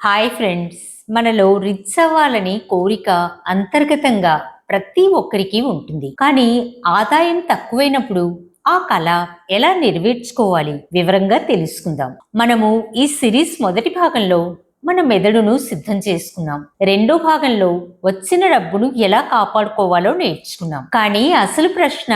Hi friends. మనలో rich అవ్వాలని కోరిక అంతర్గతంగా ప్రతి ఒక్కరికి ఉంటుంది. కానీ ఆదాయం తక్కువైనప్పుడు ఆ కళ ఎలా నెరవేర్చుకోవాలి వివరంగా తెలుసుకుందాం. మనము ఈ సిరీస్ మొదటి భాగంలో మన మెదడును సిద్ధం చేసుకున్నాం. రెండో భాగంలో వచ్చిన డబ్బును ఎలా కాపాడుకోవాలో నేర్చుకున్నాం. కానీ అసలు ప్రశ్న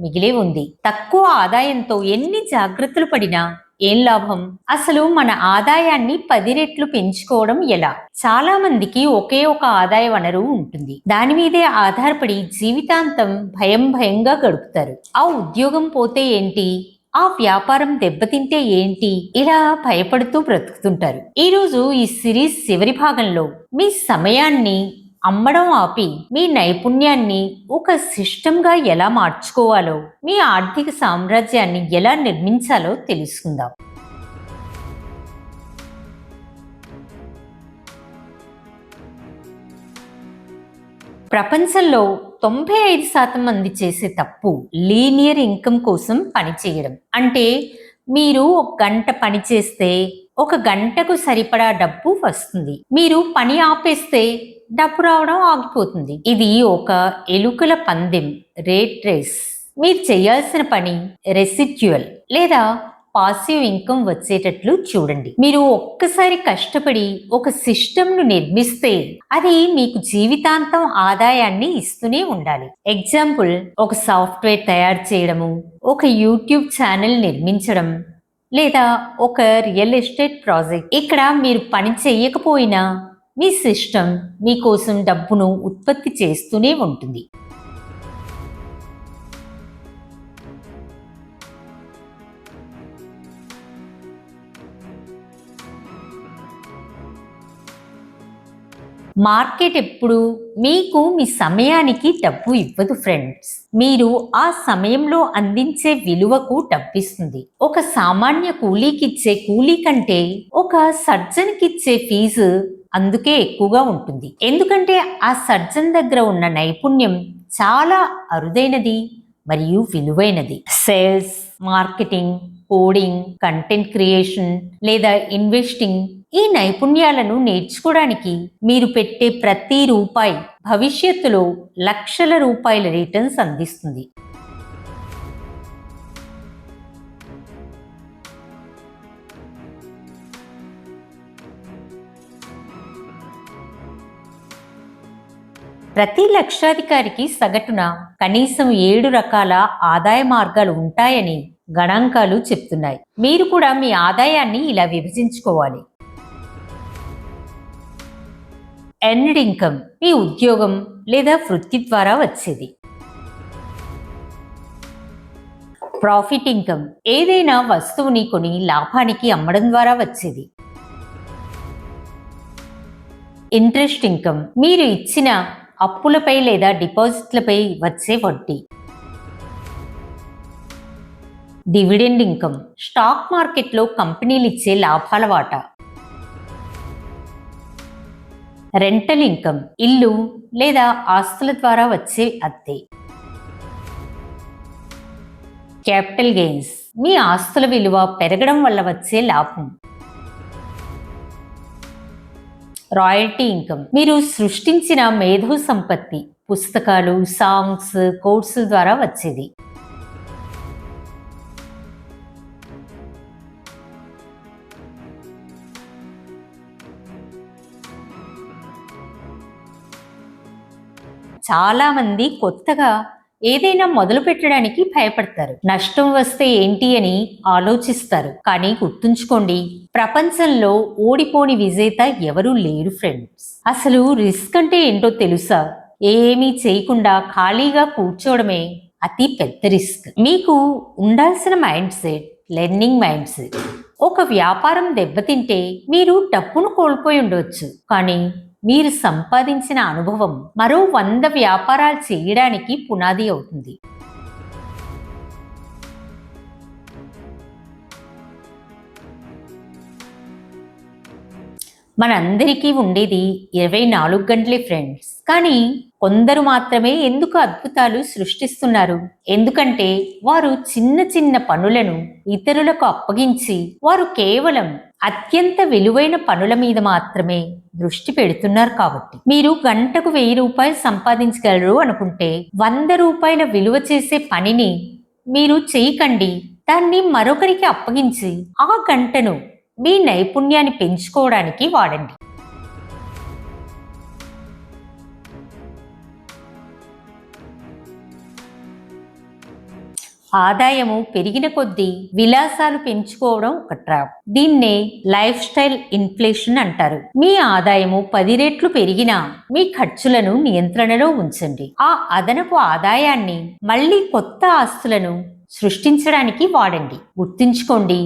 మిగిలే ఉంది. తక్కువ ఆదాయంతో ఎన్ని జాగ్రత్తలు పడినా ఏం లాభం? అసలు మన ఆదాయాన్ని 10 రెట్లు పెంచుకోవడం ఎలా? చాలా మందికి ఒకే ఒక ఆదాయ వనరు ఉంటుంది. దాని మీదే ఆధారపడి జీవితాంతం భయంగా గడుపుతారు. ఆ ఉద్యోగం పోతే ఏంటి? ఆ వ్యాపారం దెబ్బతింటే ఏంటి? ఇలా భయపడుతూ బ్రతుకుతుంటారు. ఈరోజు ఈ సిరీస్ చివరి భాగంలో మీ సమయాన్ని అమ్మడం ఆపి మీ నైపుణ్యాన్ని ఒక సిస్టంగా ఎలా మార్చుకోవాలో, మీ ఆర్థిక సామ్రాజ్యాన్ని ఎలా నిర్మించాలో తెలుసుకుందాం. ప్రపంచంలో 95% మంది చేసే తప్పు లీనియర్ ఇన్కమ్ కోసం పని చేయడం. అంటే మీరు ఒక గంట పని చేస్తే ఒక గంటకు సరిపడా డబ్బు వస్తుంది. మీరు పని ఆపేస్తే డబ్బు రావడం ఆగిపోతుంది. ఇది ఒక ఎలుకల పందెం, రేట్ రేస్. మీరు చేయాల్సిన పని రెసిడ్యువల్ లేదా పాసివ్ ఇన్కమ్ వచ్చేటట్లు చూడండి. మీరు ఒక్కసారి కష్టపడి ఒక సిస్టమ్ను నిర్మిస్తే అది మీకు జీవితాంతం ఆదాయాన్ని ఇస్తూనే ఉండాలి. ఎగ్జాంపుల్, ఒక సాఫ్ట్వేర్ తయారు చేయడము, ఒక యూట్యూబ్ ఛానల్ నిర్మించడం, లేదా ఒక రియల్ ఎస్టేట్ ప్రాజెక్ట్. ఇక్కడ మీరు పని చేయకపోయినా మీ సిస్టమ్ మీకోసం డబ్బును ఉత్పత్తి చేస్తూనే ఉంటుంది. మార్కెట్ ఎప్పుడు మీకు మీ సమయానికి డబ్బు ఇవ్వదు ఫ్రెండ్స్. మీరు ఆ సమయంలో అందించే విలువకు డబ్బిస్తుంది. ఒక సామాన్య కూలీకిచ్చే కూలీ కంటే ఒక సర్జన్కిచ్చే ఫీజు అందుకే ఎక్కువగా ఉంటుంది. ఎందుకంటే ఆ సర్జన్ దగ్గర ఉన్న నైపుణ్యం చాలా అరుదైనది మరియు విలువైనది. Sales, marketing, coding, content creation లేదా ఇన్వెస్టింగ్, ఈ నైపుణ్యాలను నేర్చుకోవడానికి మీరు పెట్టే ప్రతి రూపాయి భవిష్యత్తులో లక్షల రూపాయల రిటర్న్స్ అందిస్తుంది. ప్రతి లక్షాధికారికి సగటున కనీసం 7 రకాల ఆదాయ మార్గాలు ఉంటాయని గణాంకాలు చెప్తున్నాయి. మీరు కూడా మీ ఆదాయాన్ని ఇలా విభజించుకోవాలి. ఎర్న్డ్ ఇన్కమ్, మీ ఉద్యోగం లేదా వృత్తి ద్వారా వచ్చేది. ప్రాఫిట్ ఇన్కమ్, ఏదైనా వస్తువుని కొని లాభానికి అమ్మడం ద్వారా వచ్చేది. ఇంట్రెస్ట్ ఇన్కమ్, మీరు ఇచ్చిన అప్పులపై లేదా డిపాజిట్లపై వచ్చే వడ్డీ. డివిడెండ్ ఇన్కమ్, స్టాక్ మార్కెట్లో కంపెనీలు ఇచ్చే లాభాల వాటా. రెంటల్ ఇన్కమ్, ఇల్లు లేదా ఆస్తుల ద్వారా వచ్చే అద్దె. క్యాపిటల్ గెయిన్స్, మీ ఆస్తుల విలువ పెరగడం వల్ల వచ్చే లాభం. రాయల్టీ ఇన్కమ్, మీరు సృష్టించిన మేధో సంపత్తి, పుస్తకాలు, సాంగ్స్, కోర్సుల ద్వారా వచ్చేది. చాలా మంది కొత్తగా ఏదైనా మొదలు పెట్టడానికి భయపడతారు. నష్టం వస్తే ఏంటి అని ఆలోచిస్తారు. కానీ గుర్తుంచుకోండి, ప్రపంచంలో ఓడిపోని విజేత ఎవరూ లేరు ఫ్రెండ్స్. అసలు రిస్క్ అంటే ఏంటో తెలుసా? ఏమీ చేయకుండా ఖాళీగా కూర్చోవడమే అతి పెద్ద రిస్క్. మీకు ఉండాల్సిన mind set learning mind set. ఒక వ్యాపారం దెబ్బతింటే మీరు డబ్బును కోల్పోయి ఉండవచ్చు, కానీ మీరు సంపాదించిన అనుభవం మరో 100 వ్యాపారాలు చేయడానికి పునాది అవుతుంది. మనందరికీ ఉండేది 24 గంటలే ఫ్రెండ్స్. కానీ కొందరు మాత్రమే ఎందుకు అద్భుతాలు సృష్టిస్తున్నారు? ఎందుకంటే వారు చిన్న చిన్న పనులను ఇతరులకు అప్పగించి వారు కేవలం అత్యంత విలువైన పనుల మీద మాత్రమే దృష్టి పెడుతున్నారు కాబట్టి. మీరు గంటకు 1000 రూపాయలు సంపాదించగలరు అనుకుంటే 100 రూపాయల విలువ చేసే పనిని మీరు చేయకండి. దాన్ని మరొకరికి అప్పగించి ఆ గంటను మీ నైపుణ్యాన్ని పెంచుకోవడానికి వాడండి. ఆదాయము పెరిగిన కొద్దీ విలాసాలు పెంచుకోవడం ఒక ట్రాప్. దీన్నే లైఫ్ స్టైల్ ఇన్ఫ్లేషన్ అంటారు. మీ ఆదాయము 10 రెట్లు పెరిగినా మీ ఖర్చులను నియంత్రణలో ఉంచండి. ఆ అదనపు ఆదాయాన్ని మళ్ళీ కొత్త ఆస్తులను సృష్టించడానికి వాడండి. గుర్తుంచుకోండి,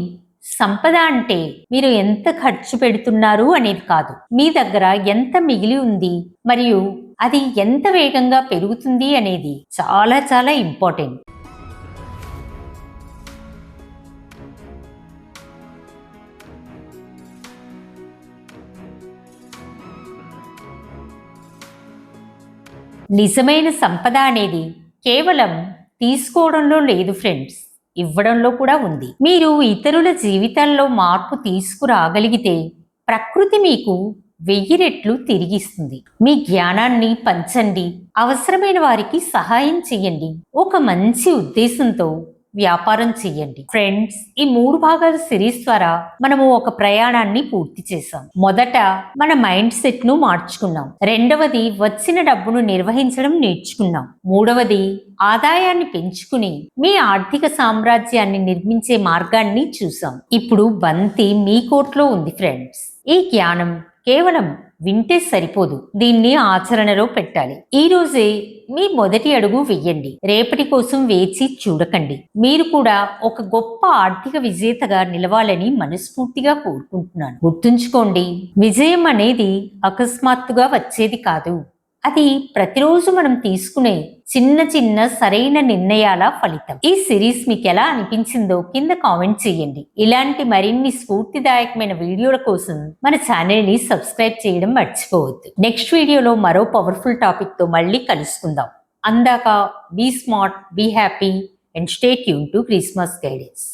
సంపద అంటే మీరు ఎంత ఖర్చు పెడుతున్నారు అనేది కాదు, మీ దగ్గర ఎంత మిగిలి ఉంది మరియు అది ఎంత వేగంగా పెరుగుతుంది అనేది చాలా చాలా ఇంపార్టెంట్. నిజమైన సంపద అనేది కేవలం తీసుకోవడంలో లేదు ఫ్రెండ్స్, ఇవ్వడంలో కూడా ఉంది. మీరు ఇతరుల జీవితాల్లో మార్పు తీసుకురాగలిగితే ప్రకృతి మీకు 1000 రెట్లు తిరిగిస్తుంది. మీ జ్ఞానాన్ని పంచండి, అవసరమైన వారికి సహాయం చేయండి, ఒక మంచి ఉద్దేశంతో వ్యాపారం చెయ్యండి. ఫ్రెండ్స్, ఈ 3 భాగాల సిరీస్ ద్వారా మనము ఒక ప్రయాణాన్ని పూర్తి చేసాం. మొదట మన మైండ్ సెట్ ను మార్చుకున్నాం. రెండవది వచ్చిన డబ్బును నిర్వహించడం నేర్చుకున్నాం. మూడవది ఆదాయాన్ని పెంచుకుని మీ ఆర్థిక సామ్రాజ్యాన్ని నిర్మించే మార్గాన్ని చూసాం. ఇప్పుడు బంతి మీ కోర్టులో ఉంది ఫ్రెండ్స్. ఈ జ్ఞానం కేవలం వింటే సరిపోదు, దీన్ని ఆచరణలో పెట్టాలి. ఈ రోజే మీ మొదటి అడుగు వెయ్యండి. రేపటి కోసం వేచి చూడకండి. మీరు కూడా ఒక గొప్ప ఆర్థిక విజేతగా నిలవాలని మనస్ఫూర్తిగా కోరుకుంటున్నాను. గుర్తుంచుకోండి, విజయం అనేది అకస్మాత్తుగా వచ్చేది కాదు, అది ప్రతిరోజు మనం తీసుకునే చిన్న చిన్న సరైన నిర్ణయాల ఫలితం. ఈ సిరీస్ మీకు ఎలా అనిపించిందో కింద కామెంట్ చేయండి. ఇలాంటి మరిన్ని స్ఫూర్తిదాయకమైన వీడియోల కోసం మన ఛానల్ ని సబ్స్క్రైబ్ చేయడం మర్చిపోవద్దు. నెక్స్ట్ వీడియోలో మరో పవర్ఫుల్ టాపిక్ తో మళ్ళీ కలుసుకుందాం. అందాక be smart, be happy and stay tune to Christmas guidance.